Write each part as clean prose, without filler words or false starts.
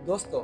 दोस्तों,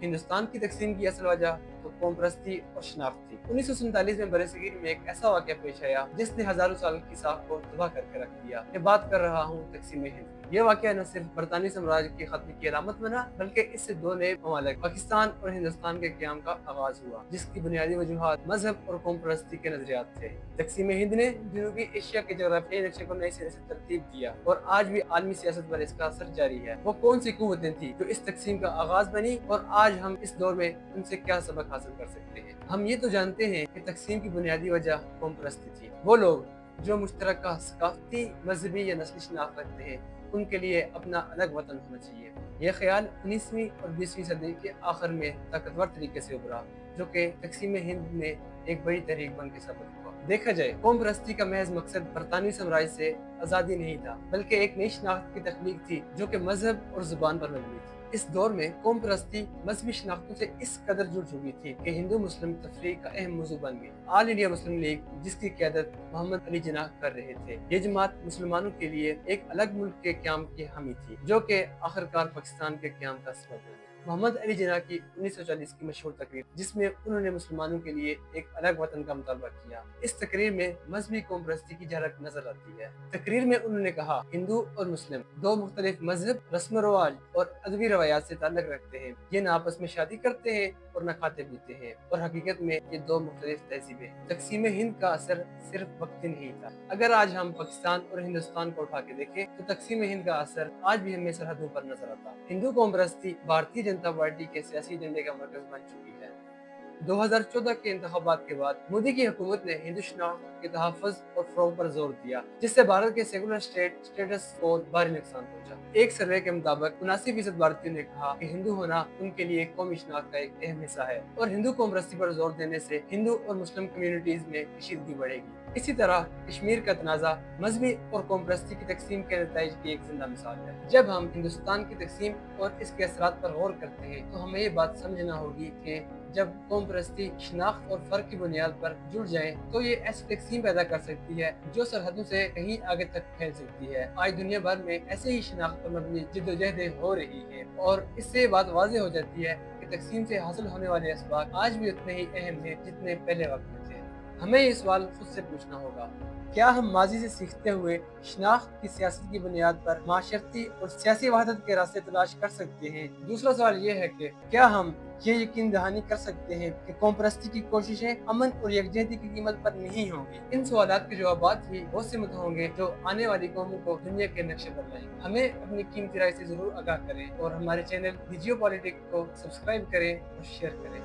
हिंदुस्तान की तकसीम की असल वजह तो कौम परस्ती और शनाख्त थी। 1947 में बरसगीर में एक ऐसा वाक़या पेश आया जिसने हजारों साल की साख को तबाह करके रख दिया। मैं बात कर रहा हूँ तकसीम हिंद की। यह वाक़या न सिर्फ बरतानी साम्राज्य के खत्म की अलामत बना, बल्कि इससे दो नए ममालिक पाकिस्तान और हिंदुस्तान के क़याम का आगाज हुआ, जिसकी बुनियादी वजूहात मजहब और कौम परस्ती के नजरियात थे। तकसीम हिंद ने जनूबी एशिया के जोग्राफियाई नक्शे को नए सिरे से तरतीब दिया और आज भी आलमी सियासत पर इसका असर जारी है। वो कौन सी कुव्वतें थी जो इस तकसीम का आगाज बनी और आज हम इस दौर में उनसे क्या सबक हासिल कर सकते हैं? हम ये तो जानते हैं कि तकसीम की बुनियादी वजह कौम परस्ती थी। वो लोग जो मुश्तरका सकाफती, मजहबी या नस्ली शनाख्त रखते हैं, उनके लिए अपना अलग वतन होना चाहिए। यह ख्याल 19वीं और 20वीं सदी के आखिर में ताकतवर तरीके से उभरा, जो कि तकसीम हिंद में एक बड़ी तहरीक बन के साबित हुआ। देखा जाए, कौम परस्ती का महज मकसद बरतानी साम्राज्य से आज़ादी नहीं था, बल्कि एक नई शनाख्त की तख्लीक थी जो कि मजहब और जुबान पर मबनी थी। इस दौर में कौम परस्ती मजहबी शनाख्तों से इस कदर जुड़ चुकी थी कि हिंदू मुस्लिम तफरीक का अहम मौजू बन गई। ऑल इंडिया मुस्लिम लीग, जिसकी क़यादत मोहम्मद अली जिन्नाह कर रहे थे, ये जमात मुसलमानों के लिए एक अलग मुल्क के क़याम की हामी थी, जो कि आखिरकार पाकिस्तान के क़याम का सबब बनी। मोहम्मद अली जिन्नाह की 1940 की मशहूर तकरीर, जिसमें उन्होंने मुसलमानों के लिए एक अलग वतन का मुतालबा किया, इस तकरीर में मजहबी कौम परस्ती की झलक नजर आती है। तकरीर में उन्होंने कहा, हिंदू और मुस्लिम दो मुख्तलिफ मजहब, रस्म रवाज और अदबी रवायात से ताल्लुक रखते हैं। ये न आपस में शादी करते हैं और न खाते पीते हैं, और हकीकत में ये दो मुख्तलिफ तहजीबें हैं। तकसीम हिंद का असर सिर्फ वक्ती नहीं था। अगर आज हम पाकिस्तान और हिंदुस्तान को उठा के देखें तो तकसीम हिंद का असर आज भी हमें सरहदों पर नजर आता। हिंदू कौम परस्ती भारतीय जनता पार्टी के सियासी एजेंडे का मरकज बन चुकी है। 2014 के इंतखाबात के बाद मोदी की हुकूमत ने हिंदू शनाख्त के तहफ़्फ़ुज़ और फ़रोग़ पर जोर दिया, जिससे भारत के सेकुलर स्टेटस को भारी नुकसान पहुंचा। एक सर्वे के मुताबिक 79% भारतीयों ने कहा कि हिंदू होना उनके लिए कौमी शनाख्त का एक अहम हिस्सा है, और हिंदू कौम परस्ती पर जोर देने से हिंदू और मुस्लिम कम्युनिटीज में कशीदगी बढ़ेगी। इसी तरह कश्मीर का तनाज़ा मजहबी और कौम परस्ती की तकसीम के नतीजे की एक जिंदा मिसाल है। जब हम हिंदुस्तान की तकसीम और इसके असरात पर गौर करते हैं तो हमें ये बात समझना होगी कि जब कौम परस्ती शनाख्त और फर्क की बुनियाद पर जुड़ जाए तो ये ऐसी तकसीम पैदा कर सकती है जो सरहदों से कहीं आगे तक फैल सकती है। आज दुनिया भर में ऐसे ही शनाख्त पर मबनी जिद्दोजहदें हो रही है, और इससे बात वाज़ेह हो जाती है कि तकसीम से हासिल होने वाले असबाब आज भी उतने ही अहम हैं जितने पहले वक्त में थे। हमें ये सवाल खुद से पूछना होगा, क्या हम माजी से सीखते हुए शनाख्त की सियासत की बुनियाद पर माशरती और सियासी वहदत के रास्ते तलाश कर सकते हैं? दूसरा सवाल ये है कि क्या हम ये यकीन दहानी कर सकते हैं कि कौम परस्ती की कोशिशें अमन और यकजहती की कीमत पर नहीं होंगी? इन सवालात के जवाबात ही वो सिमत होंगे जो आने वाली कौमों को दुनिया के नक्शे पर लाएंगे। हमें अपनी कीमती राय से जरूर आगाह करें और हमारे चैनल जियोपॉलिटिक्स को सब्सक्राइब करें और शेयर करें।